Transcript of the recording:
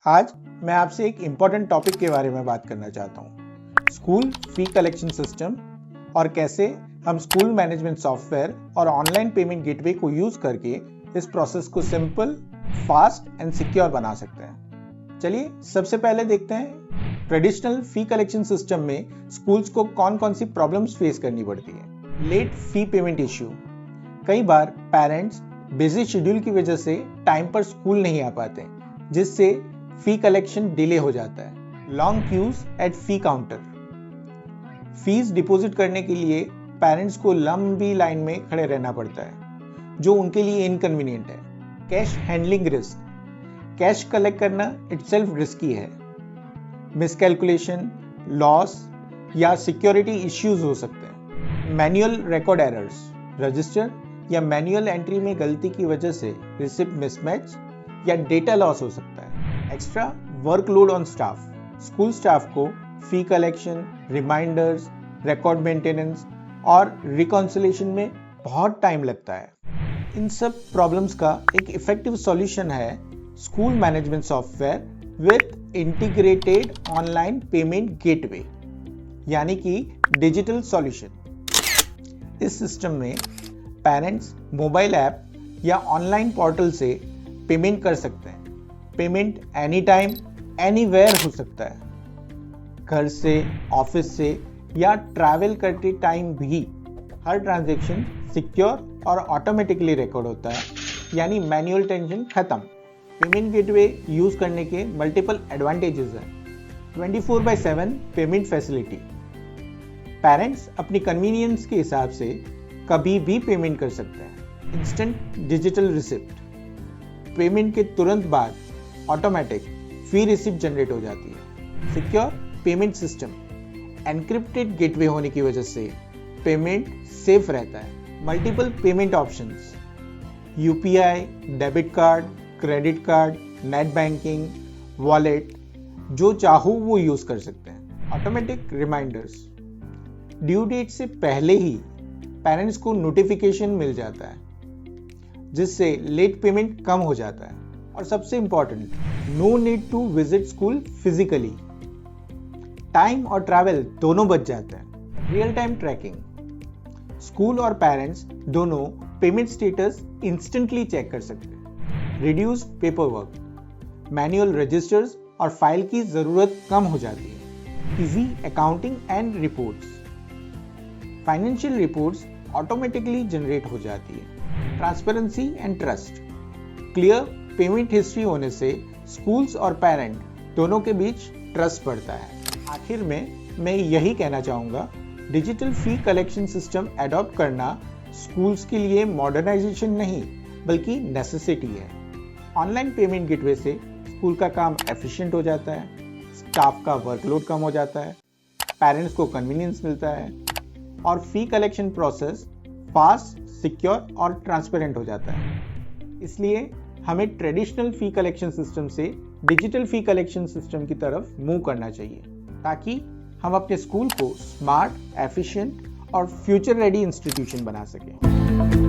आज मैं आपसे एक इम्पॉर्टेंट टॉपिक के बारे में बात करना चाहता हूँ, स्कूल फी कलेक्शन सिस्टम और कैसे हम स्कूल मैनेजमेंट सॉफ्टवेयर और ऑनलाइन पेमेंट गेटवे को यूज करके इस प्रोसेस को सिंपल, फास्ट एंड सिक्योर बना सकते हैं। चलिए सबसे पहले देखते हैं ट्रेडिशनल फी कलेक्शन सिस्टम में स्कूल्स को कौन कौन सी प्रॉब्लम्स फेस करनी पड़ती है। लेट फी पेमेंट इश्यू, कई बार पेरेंट्स बिजी शेड्यूल की वजह से टाइम पर स्कूल नहीं आ पाते, जिससे फी कलेक्शन डिले हो जाता है। लॉन्ग क्यूज एट फी काउंटर, फीस डिपॉजिट करने के लिए पेरेंट्स को लंबी लाइन में खड़े रहना पड़ता है, जो उनके लिए इनकन्वीनियंट है। Cash handling risk, cash collect करना इटसेल्फ रिस्की है। मिसकैलकुलेशन, लॉस या सिक्योरिटी इश्यूज हो सकते हैं। मैनुअल रिकॉर्ड एरर्स, रजिस्टर या मैनुअल एंट्री में गलती की वजह से रिसिप्ट मिसमैच या डेटा लॉस हो सकता है। Extra workload on staff, school staff को fee collection, reminders, record maintenance और रिकॉन्सिलेशन में बहुत टाइम लगता है। इन सब प्रॉब्लम्स का एक इफेक्टिव सॉल्यूशन है school management software with integrated online payment gateway, यानी कि डिजिटल सॉल्यूशन। इस सिस्टम में पेरेंट्स मोबाइल ऐप या ऑनलाइन पोर्टल से पेमेंट कर सकते हैं। पेमेंट एनी टाइम एनीवेयर हो सकता है, घर से, ऑफिस से या ट्रैवल करते टाइम भी। हर ट्रांजैक्शन सिक्योर और ऑटोमेटिकली रिकॉर्ड होता है, यानी मैनुअल टेंशन खत्म। पेमेंट गेटवे यूज करने के मल्टीपल एडवांटेजेस हैं। 24/7 पेमेंट फैसिलिटी, पेरेंट्स अपनी कन्वीनियंस के हिसाब से कभी भी पेमेंट कर सकते हैं। इंस्टेंट डिजिटल रिसिप्ट, पेमेंट के तुरंत बाद ऑटोमेटिक फी रिसिप्ट जनरेट हो जाती है। Secure payment system, encrypted gateway होने की वजह से पेमेंट सेफ रहता है। Multiple payment options, UPI, debit card, credit card, net banking, wallet, जो चाहो वो यूज कर सकते हैं। ऑटोमेटिक रिमाइंडर्स, ड्यू डेट से पहले ही पेरेंट्स को नोटिफिकेशन मिल जाता है, जिससे लेट पेमेंट कम हो जाता है। और सबसे important, no need to visit school physically, time और ट्रैवल दोनों बच जाते हैं। रियल टाइम ट्रैकिंग, स्कूल और पेरेंट्स दोनों पेमेंट स्टेटस इंस्टेंटली चेक कर सकते हैं। Reduce paper work, manual registers और फाइल की जरूरत कम हो जाती है। Easy accounting and reports, financial reports automatically generate हो जाती है। Transparency and trust, clear payment history होने से स्कूल्स और पेरेंट दोनों के बीच ट्रस्ट बढ़ता है। आखिर में मैं यही कहना चाहूँगा, डिजिटल फी कलेक्शन सिस्टम एडॉप्ट करना स्कूल्स के लिए मॉडर्नाइजेशन नहीं बल्कि नेसेसिटी है। ऑनलाइन पेमेंट गेटवे से स्कूल का काम एफिशिएंट हो जाता है, स्टाफ का वर्कलोड कम हो जाता है, पेरेंट्स को कन्वीनियंस मिलता है और फी कलेक्शन प्रोसेस फास्ट, सिक्योर और ट्रांसपेरेंट हो जाता है। इसलिए हमें ट्रेडिशनल फी कलेक्शन सिस्टम से डिजिटल फी कलेक्शन सिस्टम की तरफ मूव करना चाहिए, ताकि हम अपने स्कूल को स्मार्ट, एफिशिएंट और फ्यूचर रेडी इंस्टीट्यूशन बना सकें।